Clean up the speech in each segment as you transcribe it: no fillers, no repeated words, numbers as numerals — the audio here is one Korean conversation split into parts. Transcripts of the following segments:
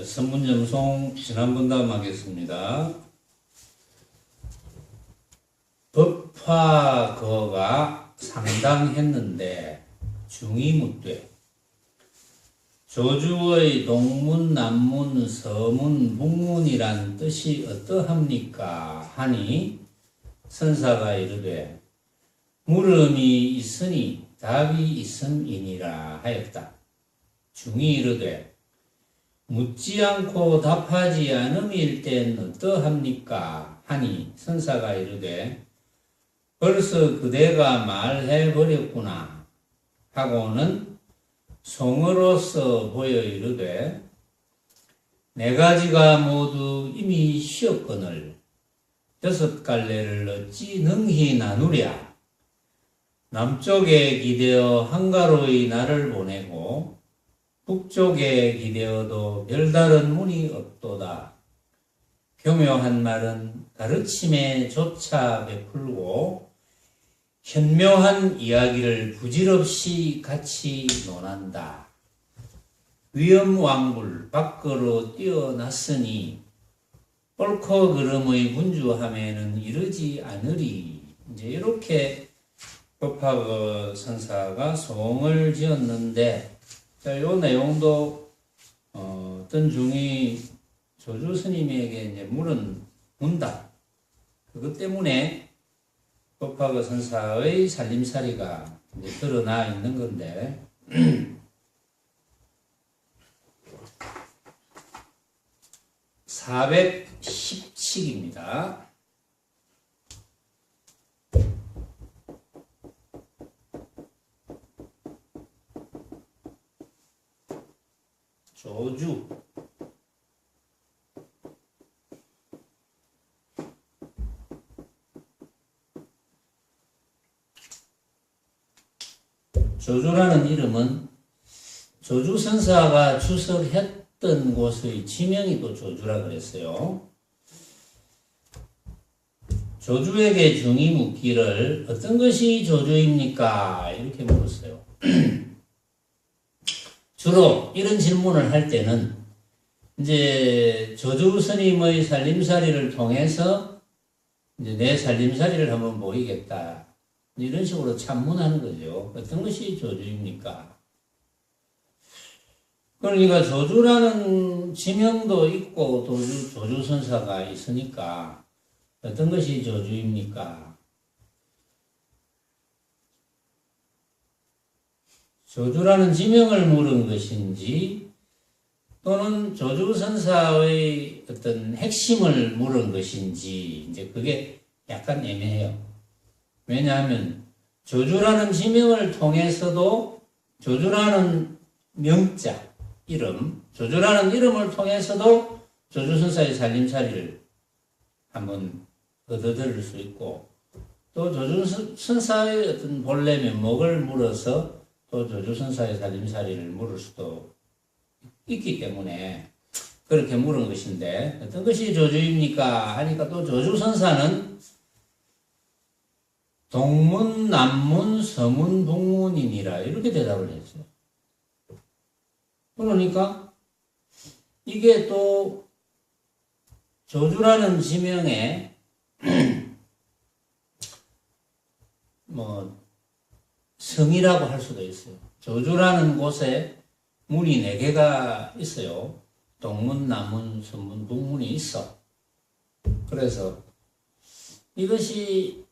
선문점송 지난분담하겠습니다. 법화거가 상당했는데 중이묻되 조주의 동문, 남문, 서문, 북문이란 뜻이 어떠합니까? 하니 선사가 이르되 물음이 있으니 답이 있음이니라 하였다. 중이 이르되 묻지 않고 답하지 않음일 땐 어떠합니까? 하니 선사가 이르되 벌써 그대가 말해버렸구나 하고는 송으로서 보여 이르되 네 가지가 모두 이미 쉬었거늘 여섯 갈래를 어찌 능히 나누랴. 남쪽에 기대어 한가로이 나를 보내고 북쪽에 기대어도 별다른 문이 없도다. 교묘한 말은 가르침에 조차 베풀고 현묘한 이야기를 부질없이 같이 논한다. 위엄왕불 밖으로 뛰어났으니 옳고 그름의 분주함에는 이르지 않으리. 이제 이렇게 법화거 선사가 송을 지었는데, 자, 요 내용도 어떤 중이 조주 스님에게 이제 문다. 그것 때문에 법화거 선사의 살림살이가 이제 드러나 있는 건데, 410칙입니다. 조주. 조주라는 이름은 조주선사가 주석했던 곳의 지명이 또 조주라 그랬어요. 조주에게 중이 묻기를 어떤 것이 조주입니까? 이렇게 물었어요. 주로 이런 질문을 할 때는 이제 조주 스님의 살림살이를 통해서 이제 내 살림살이를 한번 보이겠다. 이런 식으로 참문하는 거죠. 어떤 것이 조주입니까? 그러니까 조주라는 지명도 있고 조주선사가 있으니까 어떤 것이 조주입니까? 조주라는 지명을 물은 것인지 또는 조주선사의 어떤 핵심을 물은 것인지 이제 그게 약간 애매해요. 왜냐하면 조주라는 지명을 통해서도 조주라는 명자, 이름, 조주라는 이름을 통해서도 조주선사의 살림살이를 한번 얻어들을 수 있고 또 조주선사의 어떤 본래 면목을 물어서 또 조주선사의 살림살이를 물을 수도 있기 때문에 그렇게 물은 것인데 어떤 것이 조주입니까? 하니까 또 조주선사는 동문, 남문, 서문, 북문이니라 이렇게 대답을 했어요. 그러니까 이게 또 조주라는 지명에 성이라고 할 수도 있어요. 조주라는 곳에 문이 4개가 있어요. 동문, 남문, 서문, 북문이 있어. 그래서 이것이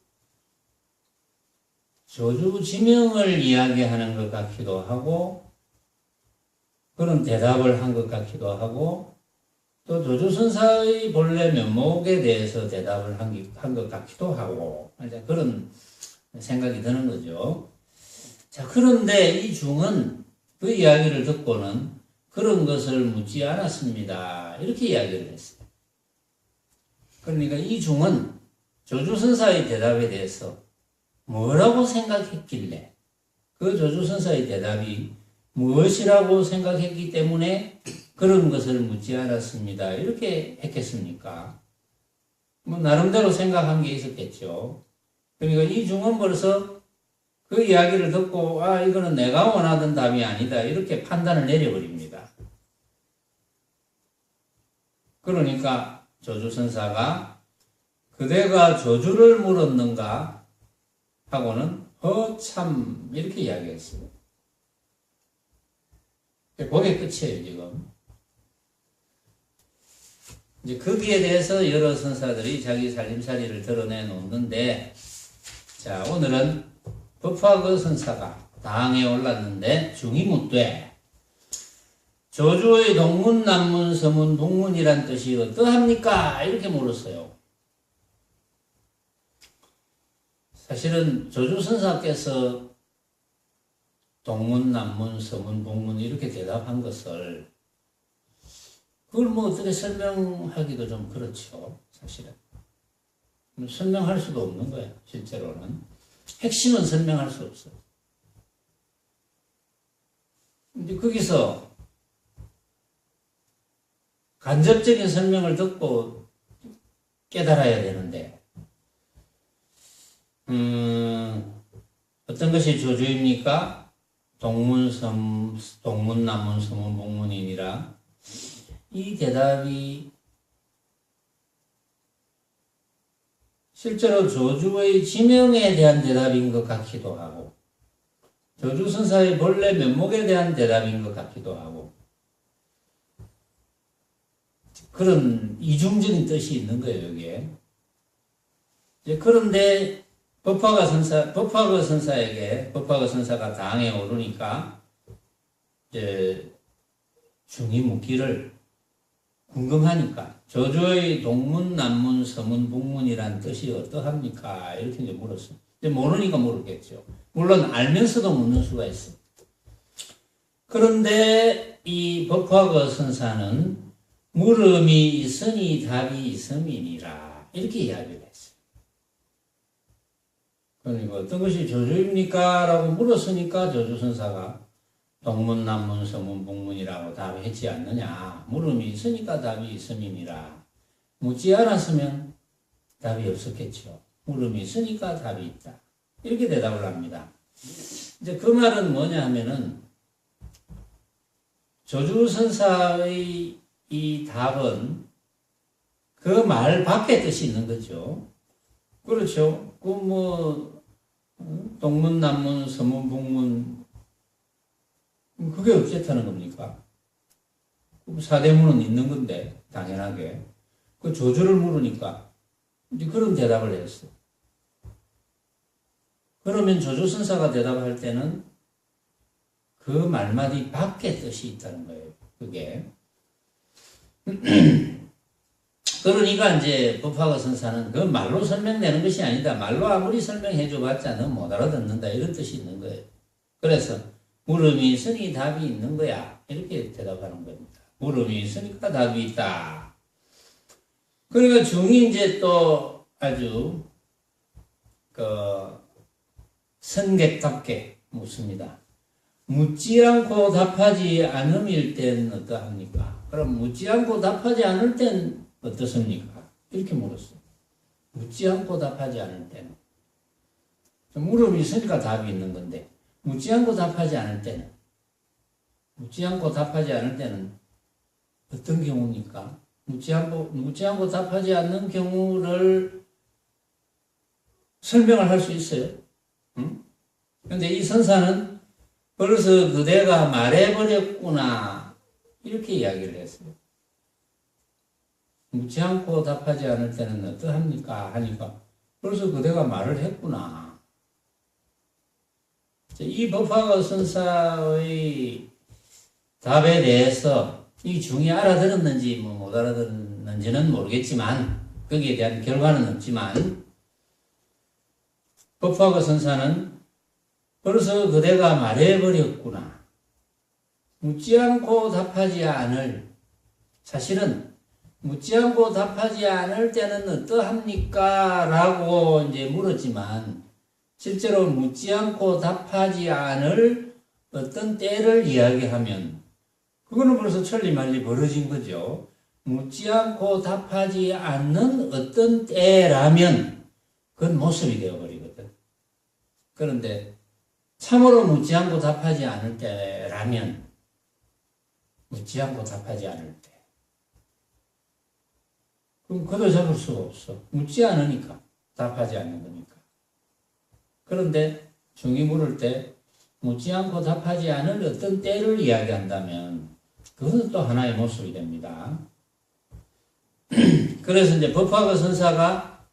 조주 지명을 이야기하는 것 같기도 하고 그런 대답을 한 것 같기도 하고 또 조주선사의 본래 면목에 대해서 대답을 한 것 같기도 하고 그런 생각이 드는 거죠. 자, 그런데 이 중은 그 이야기를 듣고는 그런 것을 묻지 않았습니다. 이렇게 이야기를 했어요. 그러니까 이 중은 조주선사의 대답에 대해서 뭐라고 생각했길래 그 조주선사의 대답이 무엇이라고 생각했기 때문에 그런 것을 묻지 않았습니다. 이렇게 했겠습니까? 나름대로 생각한 게 있었겠죠. 그러니까 이 중은 벌써 그 이야기를 듣고 이거는 내가 원하던 답이 아니다. 이렇게 판단을 내려버립니다. 그러니까 조주선사가 그대가 조주를 물었는가 하고는 참 이렇게 이야기했어요. 그게 끝이에요, 지금. 이제 거기에 대해서 여러 선사들이 자기 살림살이를 드러내 놓는데, 자, 오늘은 법화그 선사가 당에 올랐는데 중이 묻되 조주의 동문, 남문, 서문, 북문이란 뜻이 어떠합니까? 이렇게 물었어요. 사실은 조주선사께서 동문, 남문, 서문, 북문 이렇게 대답한 것을 그걸 뭐 어떻게 설명하기도 좀 그렇죠. 사실은. 설명할 수도 없는 거예요. 실제로는. 핵심은 설명할 수 없어요. 이제 거기서 간접적인 설명을 듣고 깨달아야 되는데 어떤 것이 조주입니까? 동문, 남문, 서문, 북문이니라. 이 대답이 실제로 조주의 지명에 대한 대답인 것 같기도 하고 조주선사의 본래 면목에 대한 대답인 것 같기도 하고 그런 이중적인 뜻이 있는 거예요, 여기에. 그런데 법화그 선사에게 법화그 선사가 당에 오르니까 이제 중이 묻기를 궁금하니까 조주의 동문, 남문, 서문, 북문이란 뜻이 어떠합니까? 이렇게 이제 물었어요. 이제 모르니까 모르겠죠. 물론 알면서도 묻는 수가 있어. 그런데 이 법화그 선사는 물음이 있으니 답이 있음이니라 이렇게 이야기를 했어요. 그러니까 어떤 것이 조주입니까? 라고 물었으니까 조주선사가 동문, 남문, 서문, 북문이라고 답했지 않느냐. 물음이 있으니까 답이 있음이니라. 묻지 않았으면 답이 없었겠죠. 물음이 있으니까 답이 있다. 이렇게 대답을 합니다. 이제 그 말은 뭐냐 하면은 조주선사의 이 답은 그 말 밖에 뜻이 있는 거죠. 그렇죠. 그 뭐 동문, 남문, 서문, 북문 그게 어쨌다는 겁니까? 사대문은 있는 건데 당연하게 그 조주를 물으니까 이제 그런 대답을 했어. 그러면 조주선사가 대답할 때는 그 말마디 밖에 뜻이 있다는 거예요. 그게 그러니까 이제 법화그 선사는 그 말로 설명되는 것이 아니다. 말로 아무리 설명해 줘봤자 넌 못 알아듣는다. 이런 뜻이 있는 거예요. 그래서 물음이 있으니 답이 있는 거야. 이렇게 대답하는 겁니다. 물음이 있으니까 답이 있다. 그러니까 중이 이제 또 아주 선객답게 묻습니다. 묻지 않고 답하지 않음일 땐 어떠합니까? 그럼 묻지 않고 답하지 않을 땐 어떻습니까? 이렇게 물었어요. 묻지 않고 답하지 않을 때는. 물음이 있으니까 답이 있는 건데 묻지 않고 답하지 않을 때는 어떤 경우입니까? 묻지 않고 답하지 않는 경우를 설명을 할 수 있어요. 그런데 이 선사는 벌써 그대가 말해버렸구나 이렇게 이야기를 했어요. 묻지 않고 답하지 않을 때는 어떠합니까? 하니까 벌써 그대가 말을 했구나. 이 법화그 선사의 답에 대해서 이 중이 알아들었는지 못 알아들었는지는 모르겠지만 거기에 대한 결과는 없지만 법화그 선사는 벌써 그대가 말해버렸구나. 묻지 않고 답하지 않을 사실은 묻지 않고 답하지 않을 때는 어떠합니까? 라고 이제 물었지만 실제로 묻지 않고 답하지 않을 어떤 때를 이야기하면 그거는 벌써 천리말리 벌어진 거죠. 묻지 않고 답하지 않는 어떤 때라면 그건 모습이 되어버리거든. 그런데 참으로 묻지 않고 답하지 않을 때라면 묻지 않고 답하지 않을 때 그럼 그도 잡을 수가 없어. 묻지 않으니까. 답하지 않는 거니까. 그런데 중이 물을 때 묻지 않고 답하지 않을 어떤 때를 이야기한다면 그것은 또 하나의 모습이 됩니다. 그래서 이제 법화가 선사가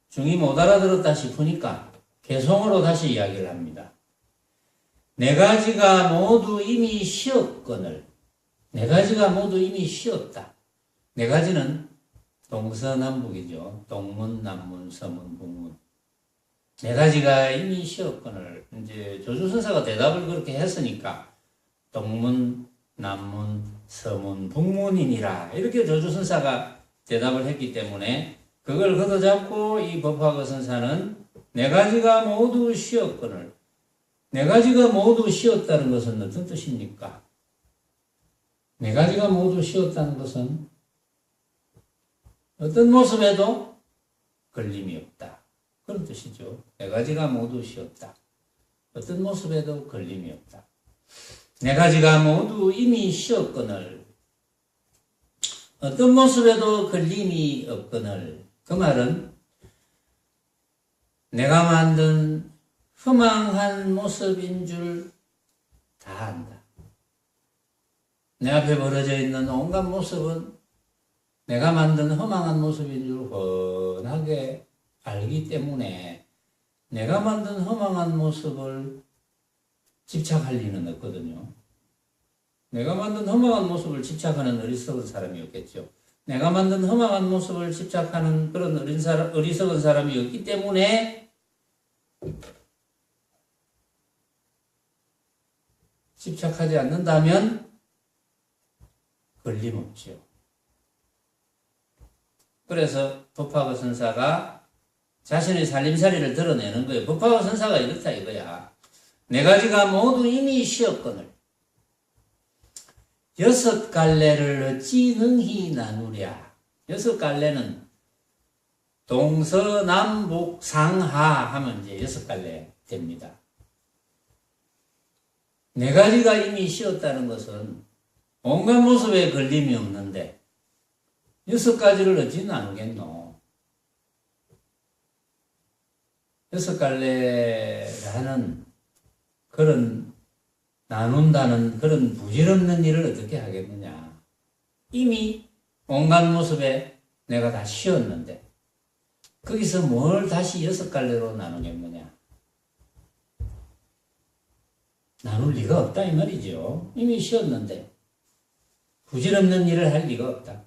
중이 못 알아들었다 싶으니까 개성으로 다시 이야기를 합니다. 네 가지가 모두 이미 쉬었거늘. 네 가지가 모두 이미 쉬었다. 네 가지는 동서남북이죠. 동문, 남문, 서문, 북문. 네 가지가 이미 쉬었거늘. 이제 조주선사가 대답을 그렇게 했으니까 동문, 남문, 서문, 북문이니라. 이렇게 조주선사가 대답을 했기 때문에 그걸 걷어잡고 이 법화거 선사는 네 가지가 모두 쉬었거늘. 네 가지가 모두 쉬었다는 것은 어떤 뜻입니까? 네 가지가 모두 쉬었다는 것은 어떤 모습에도 걸림이 없다. 그런 뜻이죠. 네 가지가 모두 쉬었다. 어떤 모습에도 걸림이 없다. 네 가지가 모두 이미 쉬었거늘 어떤 모습에도 걸림이 없거늘 그 말은 내가 만든 허망한 모습인 줄 다 안다. 내 앞에 벌어져 있는 온갖 모습은 내가 만든 허망한 모습인 줄 훤하게 알기 때문에 내가 만든 허망한 모습을 집착할 리는 없거든요. 내가 만든 허망한 모습을 집착하는 어리석은 사람이 없겠죠. 내가 만든 허망한 모습을 집착하는 그런 어리석은 사람이 없기 때문에 집착하지 않는다면 걸림없지요. 그래서 법화거 선사가 자신의 살림살이를 드러내는 거예요. 법화거 선사가 이렇다 이거야. 네 가지가 모두 이미 쉬었거늘 여섯 갈래를 어찌 능히 나누랴. 여섯 갈래는 동서남북 상하 하면 이제 여섯 갈래 됩니다. 네 가지가 이미 쉬었다는 것은 온갖 모습에 걸림이 없는데 여섯 가지를 어찌 나누겠노? 여섯 갈래라는 그런 나눈다는 그런 부질없는 일을 어떻게 하겠느냐? 이미 온갖 모습에 내가 다 쉬었는데 거기서 뭘 다시 여섯 갈래로 나누겠느냐? 나눌 리가 없다 이 말이죠. 이미 쉬었는데 부질없는 일을 할 리가 없다.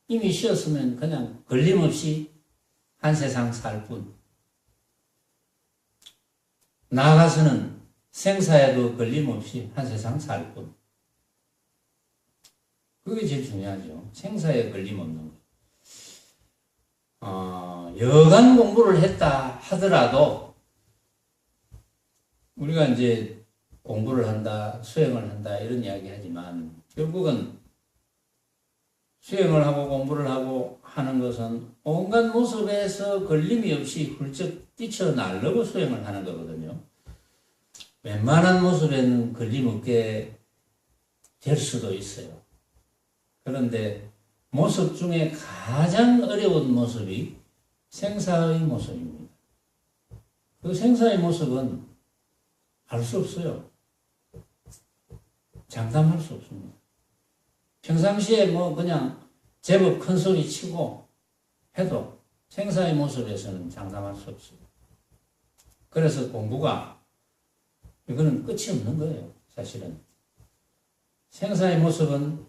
이미 쉬었으면 그냥 걸림없이 한 세상 살 뿐. 나아가서는 생사에도 걸림없이 한 세상 살 뿐. 그게 제일 중요하죠. 생사에 걸림없는 거. 여간 공부를 했다 하더라도 우리가 이제 공부를 한다, 수행을 한다 이런 이야기 하지만 결국은 수행을 하고 공부를 하고 하는 것은 온갖 모습에서 걸림이 없이 훌쩍 뛰쳐나려고 수행을 하는 거거든요. 웬만한 모습에는 걸림없게 될 수도 있어요. 그런데 모습 중에 가장 어려운 모습이 생사의 모습입니다. 그 생사의 모습은 알 수 없어요. 장담할 수 없습니다. 평상시에 뭐 그냥 제법 큰 소리 치고 해도 생사의 모습에서는 장담할 수 없어요. 그래서 공부가 이거는 끝이 없는 거예요. 사실은 생사의 모습은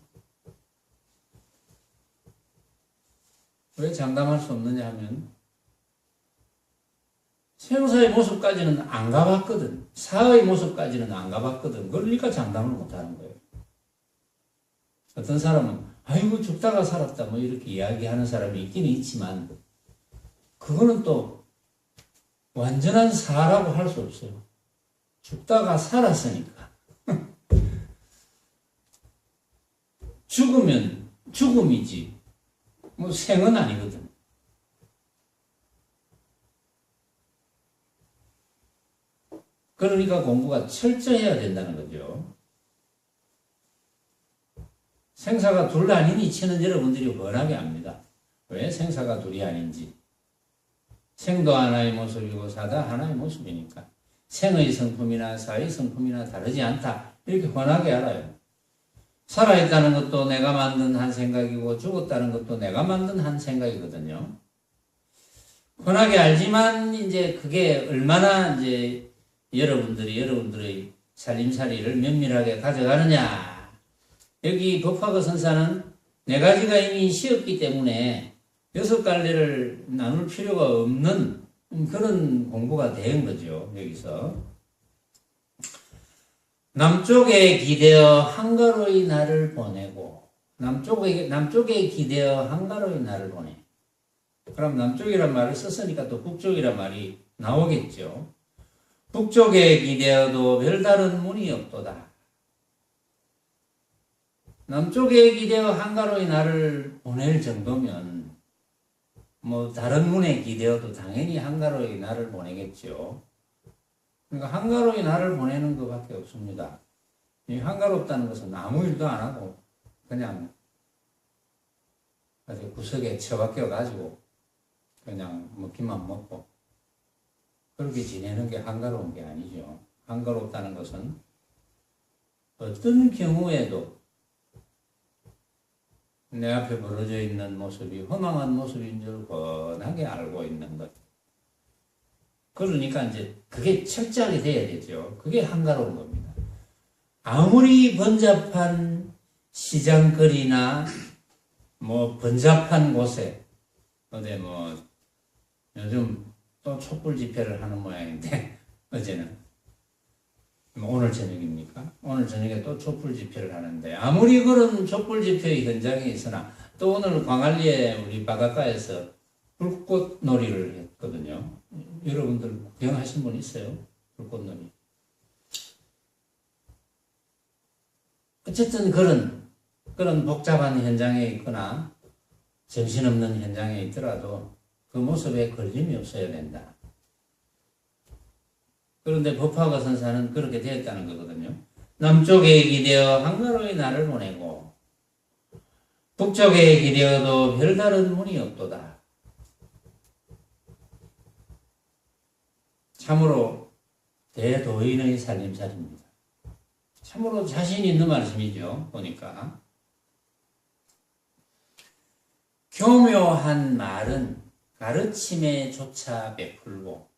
왜 장담할 수 없느냐 하면 생사의 모습까지는 안 가봤거든. 사의 모습까지는 안 가봤거든. 그러니까 장담을 못하는 거예요. 어떤 사람은 아이고 죽다가 살았다 뭐 이렇게 이야기하는 사람이 있기는 있지만 그거는 또 완전한 사라고 할 수 없어요. 죽다가 살았으니까. 죽으면 죽음이지 뭐 생은 아니거든. 그러니까 공부가 철저해야 된다는 거죠. 생사가 둘 아닌 이치는 여러분들이 훤하게 압니다. 왜 생사가 둘이 아닌지. 생도 하나의 모습이고 사도 하나의 모습이니까. 생의 성품이나 사의 성품이나 다르지 않다. 이렇게 훤하게 알아요. 살아있다는 것도 내가 만든 한 생각이고 죽었다는 것도 내가 만든 한 생각이거든요. 훤하게 알지만 이제 그게 얼마나 이제 여러분들의 살림살이를 면밀하게 가져가느냐. 여기 법화거 선사는 네 가지가 이미 씌었기 때문에 6갈래를 나눌 필요가 없는 그런 공부가 된 거죠. 여기서 남쪽에 기대어 한가로이 나를 보내고 남쪽에 기대어 한가로이 나를 보내. 그럼 남쪽이란 말을 썼으니까 또 북쪽이란 말이 나오겠죠. 북쪽에 기대어도 별다른 문이 없도다. 남쪽에 기대어 한가로이 나를 보낼 정도면 뭐 다른 문에 기대어도 당연히 한가로이 나를 보내겠죠. 그러니까 한가로이 나를 보내는 것밖에 없습니다. 이 한가롭다는 것은 아무 일도 안 하고 그냥 아주 구석에 처박혀 가지고 그냥 먹기만 먹고 그렇게 지내는 게 한가로운 게 아니죠. 한가롭다는 것은 어떤 경우에도 내 앞에 벌어져 있는 모습이 허망한 모습인 줄 뻔하게 알고 있는 것. 그러니까 이제 그게 철저하게 돼야 되죠. 그게 한가로운 겁니다. 아무리 번잡한 시장거리나 뭐 번잡한 곳에 어제 뭐 요즘 또 촛불 집회를 하는 모양인데 어제는 오늘 저녁입니까? 오늘 저녁에 또 촛불 집회를 하는데 아무리 그런 촛불 집회 현장에 있으나 또 오늘 광안리에 우리 바닷가에서 불꽃 놀이를 했거든요. 여러분들 구경하신 분 있어요? 불꽃 놀이. 어쨌든 그런 복잡한 현장에 있거나 정신없는 현장에 있더라도 그 모습에 걸림이 없어야 된다. 그런데 법화거 선사는 그렇게 되었다는 거거든요. 남쪽에 기대어 한가로이 나를 보내고 북쪽에 기대어도 별다른 문이 없도다. 참으로 대도인의 살림살이입니다. 참으로 자신 있는 말씀이죠. 보니까 교묘한 말은 가르침에 조차 베풀고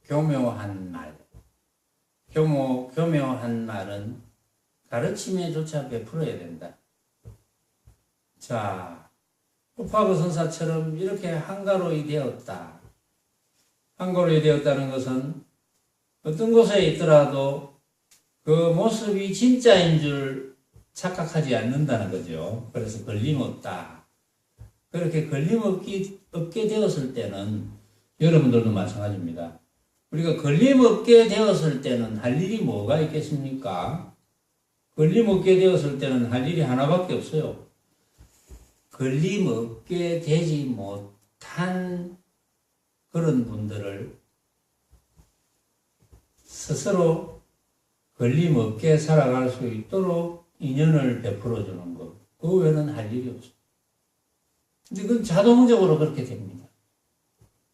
교묘한 말. 교묘한 말은 가르침에 조차 베풀어야 된다. 자, 법화거 선사처럼 이렇게 한가로이 되었다. 한가로이 되었다는 것은 어떤 곳에 있더라도 그 모습이 진짜인 줄 착각하지 않는다는 거죠. 그래서 걸림없다. 그렇게 걸림없게 되었을 때는 여러분들도 마찬가지입니다. 우리가 걸림없게 되었을 때는 할 일이 뭐가 있겠습니까? 걸림없게 되었을 때는 할 일이 하나밖에 없어요. 걸림없게 되지 못한 그런 분들을 스스로 걸림없게 살아갈 수 있도록 인연을 베풀어 주는 것. 그 외에는 할 일이 없어요. 근데 그건 자동적으로 그렇게 됩니다.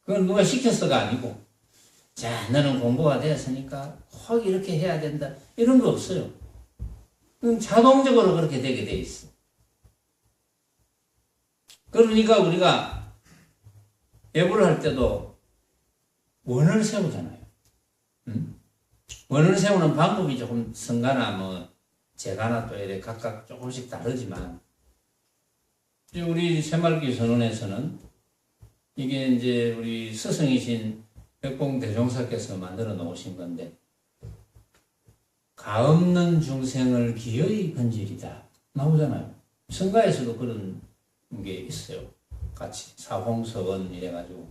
그건 누가 시켜서가 아니고 자, 너는 공부가 되었으니까 확 이렇게 해야 된다. 이런 거 없어요. 그건 자동적으로 그렇게 되게 돼 있어. 그러니까 우리가 예불을 할 때도 원을 세우잖아요. 원을 세우는 방법이 조금 성가나 뭐 제가나 또 이렇게 각각 조금씩 다르지만 우리 새말기 선언에서는 이게 이제 우리 스승이신 백봉대종사께서 만들어 놓으신 건데 가없는 중생을 기어이 건질이다 나오잖아요. 성가에서도 그런 게 있어요. 같이 사홍서원 이래가지고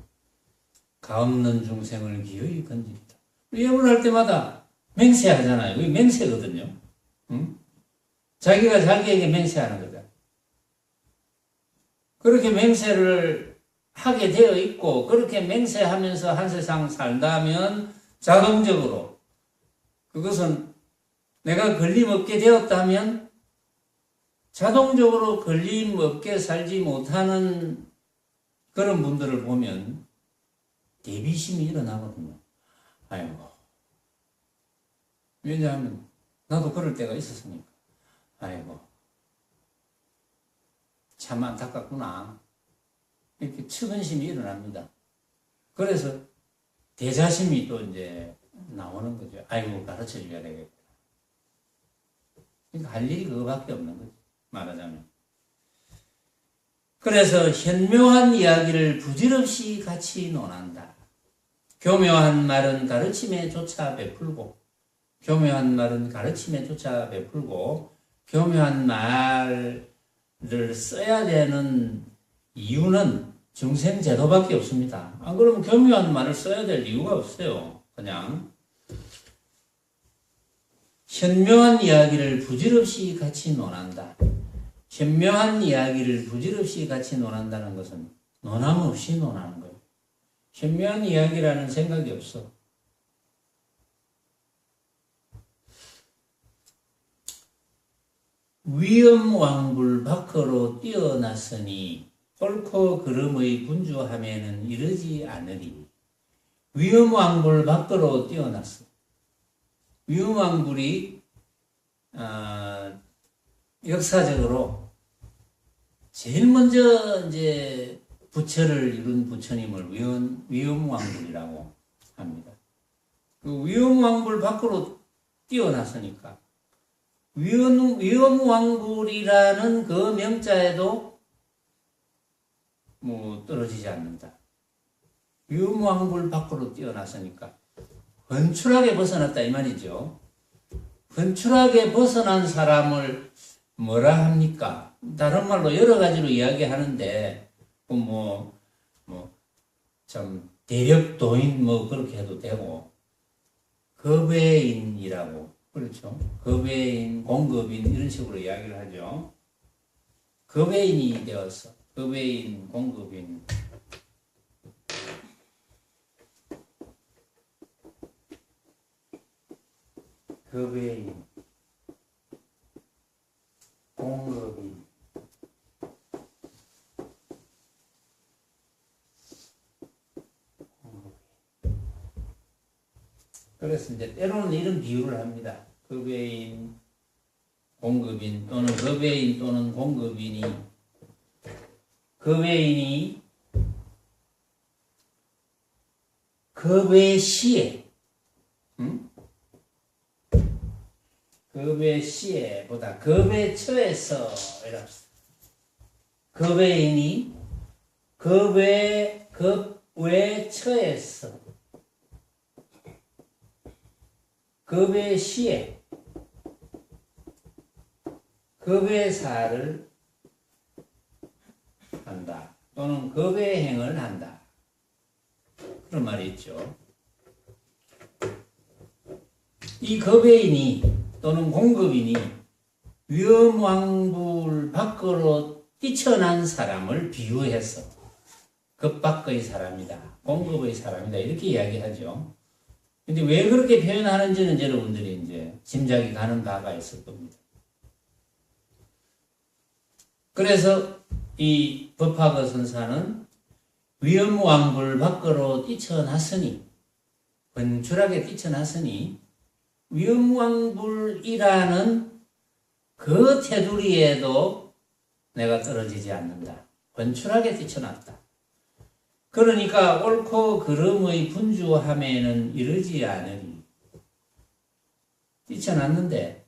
가없는 중생을 기어이 건질이다. 예불을 할 때마다 맹세하잖아요. 그게 맹세거든요. 응? 자기가 자기에게 맹세하는 거죠. 그렇게 맹세를 하게 되어 있고 그렇게 맹세하면서 한 세상 살다면 자동적으로 그것은 내가 걸림없게 되었다면 자동적으로 걸림 없게 살지 못하는 그런 분들을 보면 대비심이 일어나거든요. 아이고. 왜냐하면 나도 그럴 때가 있었으니까. 아이고. 참 안타깝구나. 이렇게 측은심이 일어납니다. 그래서 대자심이 또 이제 나오는 거죠. 아이고, 가르쳐 줘야 되겠다. 그러니까 할 일이 그거밖에 없는 거죠. 말하자면. 그래서 현묘한 이야기를 부질없이 같이 논한다. 교묘한 말은 가르침에 조차 베풀고, 교묘한 말은 가르침에 조차 베풀고, 교묘한 말을 써야 되는 이유는 중생제도밖에 없습니다. 안 그러면 교묘한 말을 써야 될 이유가 없어요. 그냥 현묘한 이야기를 부질없이 같이 논한다. 현묘한 이야기를 부질없이 같이 논한다는 것은 논함 없이 논하는 거예요. 현묘한 이야기라는 생각이 없어. 위엄왕불 밖으로 뛰어났으니 옳고 그름의 분주함에는 이르지 않으리. 위엄왕불 밖으로 뛰어났어. 위엄왕불이 역사적으로 제일 먼저 이제 부처를 이룬 부처님을 위엄왕불이라고 합니다. 그 위엄왕불 밖으로 뛰어났으니까 위엄왕불이라는 그 명자에도 뭐 떨어지지 않는다. 위엄왕불 밖으로 뛰어났으니까 건출하게 벗어났다 이 말이죠. 건출하게 벗어난 사람을 뭐라 합니까? 다른 말로 여러 가지로 이야기하는데 참 대력도인 뭐 그렇게 해도 되고 겁외인이라고 그렇죠. 겁외인, 공급인 이런 식으로 이야기를 하죠. 겁외인이 되었어. 겁외인, 공급인. 겁외인, 공급인. 그래서 이제 때로는 이런 비유를 합니다. 겁외인, 공급인 또는 겁외인 또는 공급인이 겁외인이 겁외시에 겁외시에 보다 겁외처에서 이랍시다. 겁외인이 겁외처에서 겁외시에 겁외사를 한다. 또는 겁외행을 한다. 그런 말이 있죠. 이 겁외인이 또는 공급인이 위엄왕불 밖으로 뛰쳐난 사람을 비유해서 겁 밖의 사람이다. 공급의 사람이다. 이렇게 이야기하죠. 근데 왜 그렇게 표현하는지는 여러분들이 이제 짐작이 가는 바가 있을 겁니다. 그래서 이 법화거 선사는 위엄왕불 밖으로 뛰쳐났으니, 번출하게 뛰쳐났으니, 위엄왕불이라는 그 테두리에도 내가 떨어지지 않는다. 번출하게 뛰쳐났다. 그러니까 옳고 그름의 분주함에는 이르지 않으니. 뛰쳐났는데,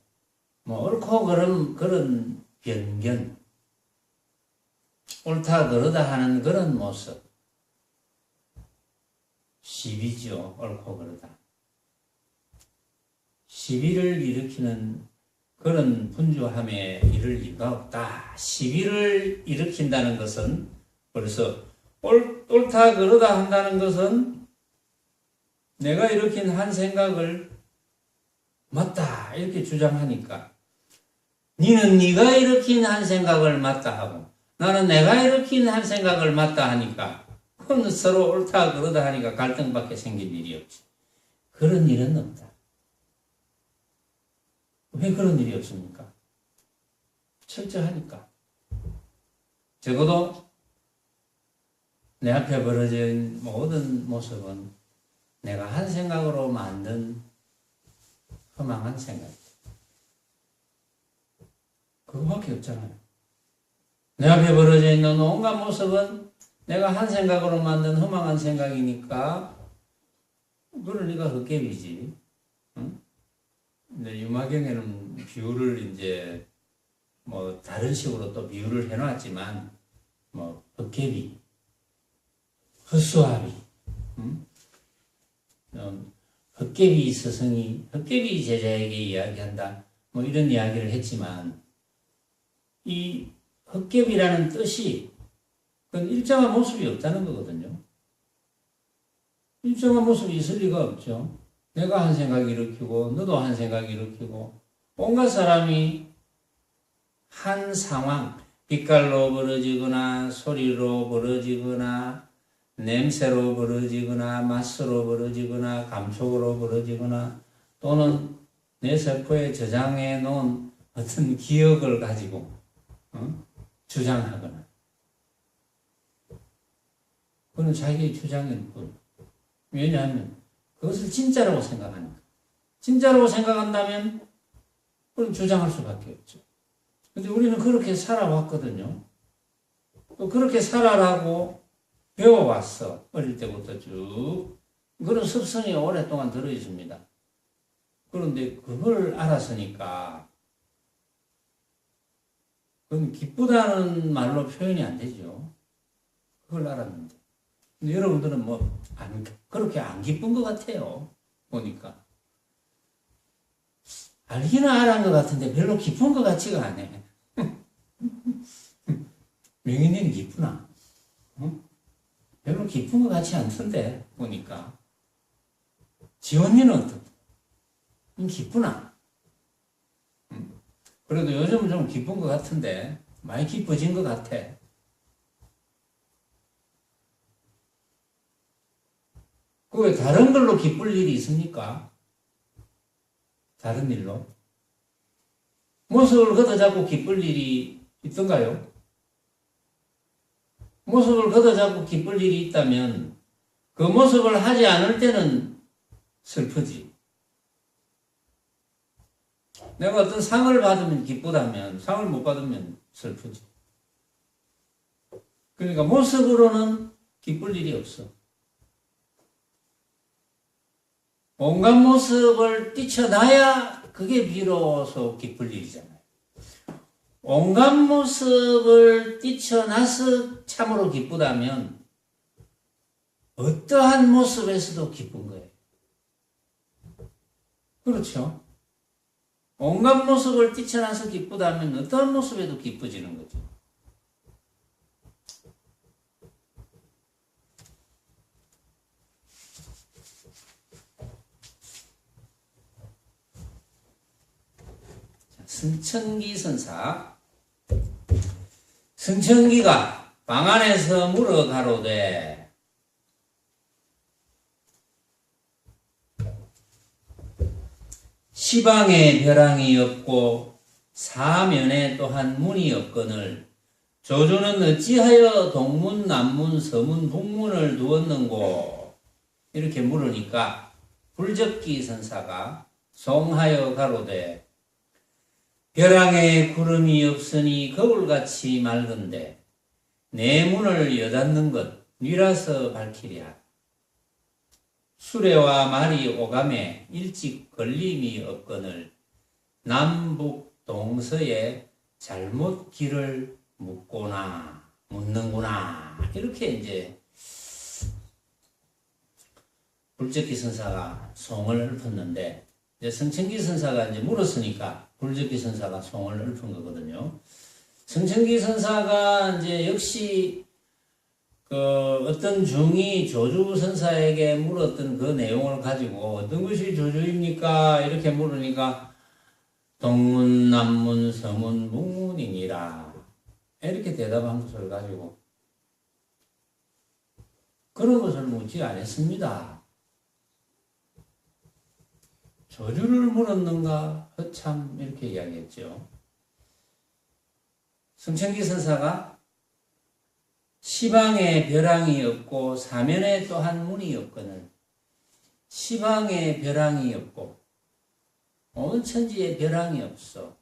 옳고 그름, 그런 변견, 옳다 그러다 하는 그런 모습, 시비죠. 옳고 그러다. 시비를 일으키는 그런 분주함에 이를 이유가 없다. 시비를 일으킨다는 것은 벌써 옳다 그러다 한다는 것은 내가 일으킨 한 생각을 맞다 이렇게 주장하니까 니는 네가 일으킨 한 생각을 맞다 하고 나는 내가 일으킨 한 생각을 맞다 하니까 그건 서로 옳다 그러다 하니까 갈등밖에 생길 일이 없지. 그런 일은 없다. 왜 그런 일이 없습니까? 철저하니까. 적어도 내 앞에 벌어진 모든 모습은 내가 한 생각으로 만든 허망한 생각. 그거밖에 없잖아요. 내 앞에 벌어져 있는 온갖 모습은 내가 한 생각으로 만든 허망한 생각이니까 그러니까 헛개비지. 응? 근데 유마경에는 비유를 이제 뭐 다른 식으로 또 비유를 해놨지만 뭐 헛개비, 헛수아비, 응? 헛개비 스승이 헛개비 제자에게 이야기한다. 뭐 이런 이야기를 했지만 이 헛개비라는 뜻이 그건 일정한 모습이 없다는 거거든요. 일정한 모습이 있을 리가 없죠. 내가 한 생각 일으키고 너도 한 생각 일으키고 온갖 사람이 한 상황, 빛깔로 벌어지거나 소리로 벌어지거나 냄새로 벌어지거나 맛으로 벌어지거나 감촉으로 벌어지거나 또는 내 세포에 저장해 놓은 어떤 기억을 가지고 주장하거나 그건 자기의 주장일 뿐. 왜냐하면 그것을 진짜라고 생각하니까. 진짜라고 생각한다면 그건 주장할 수밖에 없죠. 근데 우리는 그렇게 살아왔거든요. 또 그렇게 살아라고 배워왔어. 어릴 때부터 쭉. 그런 습성이 오랫동안 들어있습니다. 그런데 그걸 알았으니까 그건 기쁘다는 말로 표현이 안 되죠. 그걸 알았는데. 근데 여러분들은 그렇게 안 기쁜 것 같아요. 보니까. 알기는 알은 것 같은데 별로 기쁜 것 같지가 않네. 명희님은 기쁘나? 응? 별로 기쁜 것 같지 않던데, 보니까. 지원이는 어떻게? 기쁘나? 그래도 요즘은 좀 기쁜 것 같은데, 많이 기뻐진 것 같아. 그 왜 다른 걸로 기쁠 일이 있습니까? 다른 일로? 모습을 걷어잡고 기쁠 일이 있던가요? 모습을 걷어잡고 기쁠 일이 있다면 그 모습을 하지 않을 때는 슬프지. 내가 어떤 상을 받으면 기쁘다면 상을 못 받으면 슬프지. 그러니까 모습으로는 기쁠 일이 없어. 온갖 모습을 뛰쳐나야 그게 비로소 기쁠 일이잖아요. 온갖 모습을 뛰쳐나서 참으로 기쁘다면 어떠한 모습에서도 기쁜 거예요. 그렇죠? 온갖 모습을 뛰쳐나서 기쁘다면 어떠한 모습에도 기뻐지는 거죠. 승천기 선사. 승천기가 방 안에서 물어 가로되 시방에 벼랑이 없고 사면에 또한 문이 없거늘 조조는 어찌하여 동문, 남문, 서문, 북문을 두었는고? 이렇게 물으니까 불적기 선사가 송하여 가로되 벼랑에 구름이 없으니 거울같이 맑은데 내 문을 여닫는 것 니라서 밝히랴. 수레와 말이 오감에 일찍 걸림이 없거늘 남북 동서에 잘못 길을 묻는구나. 이렇게 이제 불적기 선사가 송을 읊었는데 이제 성천기 선사가 이제 물었으니까 불적기 선사가 송을 읊은 거거든요. 성천기 선사가 이제 역시 어떤 중이 조주 선사에게 물었던 그 내용을 가지고 어떤 것이 조주입니까? 이렇게 물으니까 동문, 남문, 서문, 북문이니라. 이렇게 대답한 것을 가지고 그런 것을 묻지 않았습니다. 조주를 물었는가? 허참 이렇게 이야기했죠. 승천기 선사가 시방에 벼랑이 없고 사면에 또한 문이 없거늘. 시방에 벼랑이 없고 온 천지에 벼랑이 없어.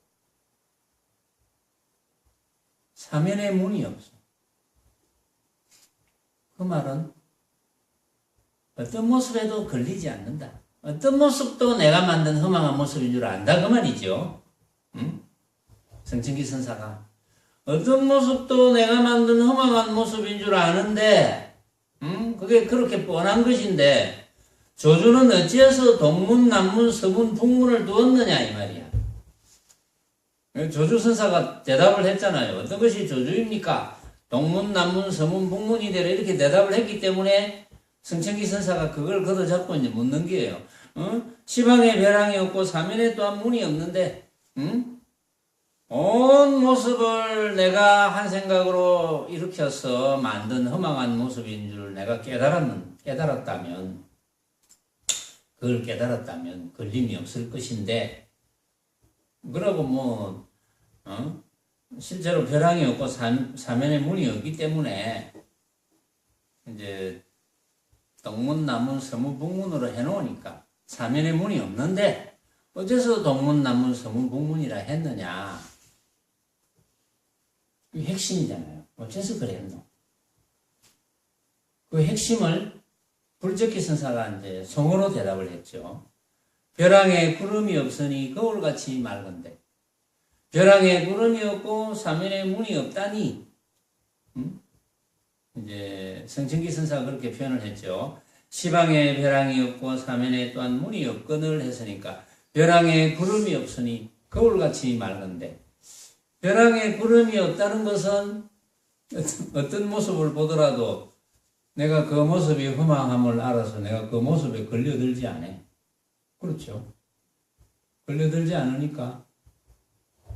사면에 문이 없어. 그 말은 어떤 모습에도 걸리지 않는다. 어떤 모습도 내가 만든 허망한 모습인 줄 안다. 그 말이죠. 응? 승천기 선사가 어떤 모습도 내가 만든 허망한 모습인 줄 아는데, 그게 그렇게 뻔한 것인데, 조주는 어찌해서 동문, 남문, 서문, 북문을 두었느냐, 이 말이야. 조주 선사가 대답을 했잖아요. 어떤 것이 조주입니까? 동문, 남문, 서문, 북문이 되라 이렇게 대답을 했기 때문에 승천기 선사가 그걸 걷어잡고 이제 묻는 게예요. 시방에 벼랑이 없고 사면에 또한 문이 없는데, 온 모습을 내가 한 생각으로 일으켜서 만든 허망한 모습인 줄 내가 깨달았다면, 그걸 깨달았다면 걸림이 없을 것인데, 그러고 실제로 벼랑이 없고 사면에 문이 없기 때문에, 이제, 동문, 남문, 서문, 북문으로 해놓으니까, 사면에 문이 없는데, 어째서 동문, 남문, 서문, 북문이라 했느냐? 이 핵심이잖아요. 어째서 그랬노? 그 핵심을 불적기 선사가 이제 성어로 대답을 했죠. 벼랑에 구름이 없으니 거울같이 맑은데, 벼랑에 구름이 없고 사면에 문이 없다니, 이제 승천기 선사가 그렇게 표현을 했죠. 시방에 벼랑이 없고 사면에 또한 문이 없거늘 했으니까 벼랑에 구름이 없으니 거울같이 맑은데, 벼랑에 구름이 없다는 것은 어떤 모습을 보더라도 내가 그 모습이 허망함을 알아서 내가 그 모습에 걸려들지 않아. 그렇죠. 걸려들지 않으니까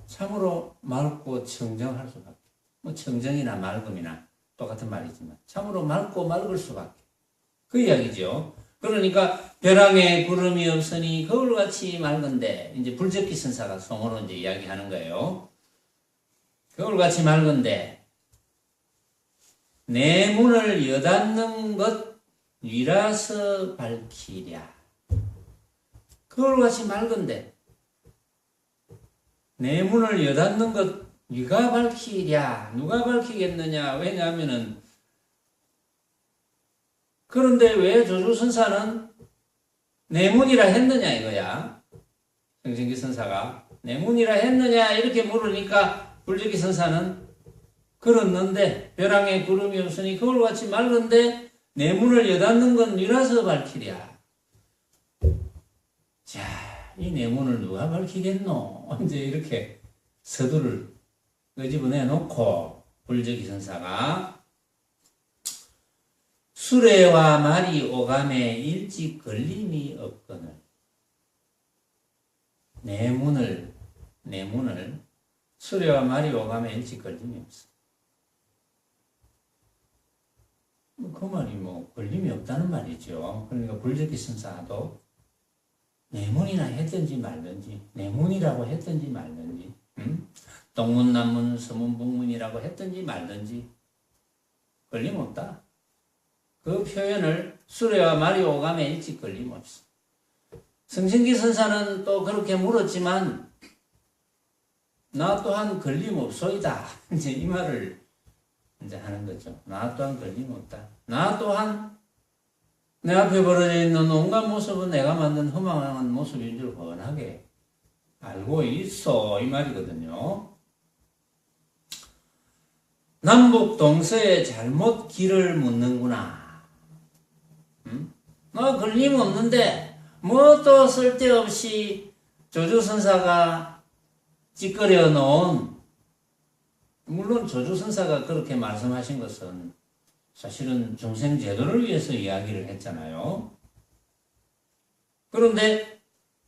참으로 맑고 청정할 수밖에. 청정이나 맑음이나 똑같은 말이지만 참으로 맑고 맑을 수밖에. 그 이야기죠. 그러니까 벼랑에 구름이 없으니 거울같이 맑은데, 이제 불적기 선사가 성어로 이제 이야기하는 거예요. 거울같이 맑은데 내 문을 여닫는 것 위라서 밝히랴. 거울같이 맑은데 내 문을 여닫는 것 네가 밝히랴. 누가 밝히겠느냐. 왜냐하면은, 그런데 왜 조주선사는 내 문이라 했느냐 이거야. 승천기 선사가 내 문이라 했느냐 이렇게 물으니까 불적기 선사는 그렇는데 벼랑에 구름이 없으니 거울같이 맑은데 내 문을 여닫는 건 니라서 밝히랴. 자, 이 내 문을 누가 밝히겠노? 이제 이렇게 서두를 끄집어내 놓고 불적기 선사가 수레와 말이 오감에 일찍 걸림이 없거늘. 내 문을 수레와 말이 오감에 일찍 걸림이 없어. 그 말이 걸림이 없다는 말이죠. 그러니까 불적기 선사도 내문이나 했든지 말든지, 내문이라고 했든지 말든지, 동문, 남문, 서문, 북문이라고 했든지 말든지 걸림 없다. 그 표현을 수레와 말이 오감에 일찍 걸림 없어. 승천기 선사는 또 그렇게 물었지만 나 또한 걸림없소이다. 이제 이 말을 이제 하는 거죠. 나 또한 걸림없다. 나 또한 내 앞에 벌어져 있는 온갖 모습은 내가 만든 허망한 모습인 줄 훤하게 알고 있어. 이 말이거든요. 남북 동서의 잘못 길을 묻는구나. 너 걸림없는데 뭐 또 쓸데없이 조주선사가 찌꺼려 놓은, 물론 조주선사가 그렇게 말씀하신 것은 사실은 중생제도를 위해서 이야기를 했잖아요. 그런데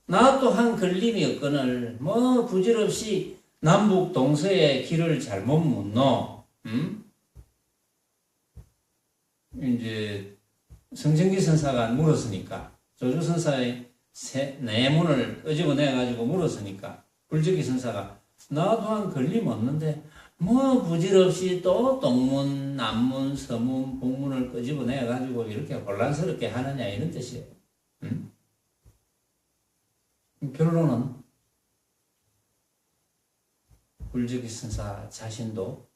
나 또한 걸림이 없거늘 뭐 부질없이 남북 동서의 길을 잘못 묻노. 이제 승천기 선사가 물었으니까, 조주선사의 내문을 끄집어내가지고 물었으니까 불적기 선사가 나 또한 걸림없는데 뭐 부질없이 또 동문, 남문, 서문, 북문을 끄집어내가지고 이렇게 혼란스럽게 하느냐 이런 뜻이에요. 응? 결론은 불적기선사 자신도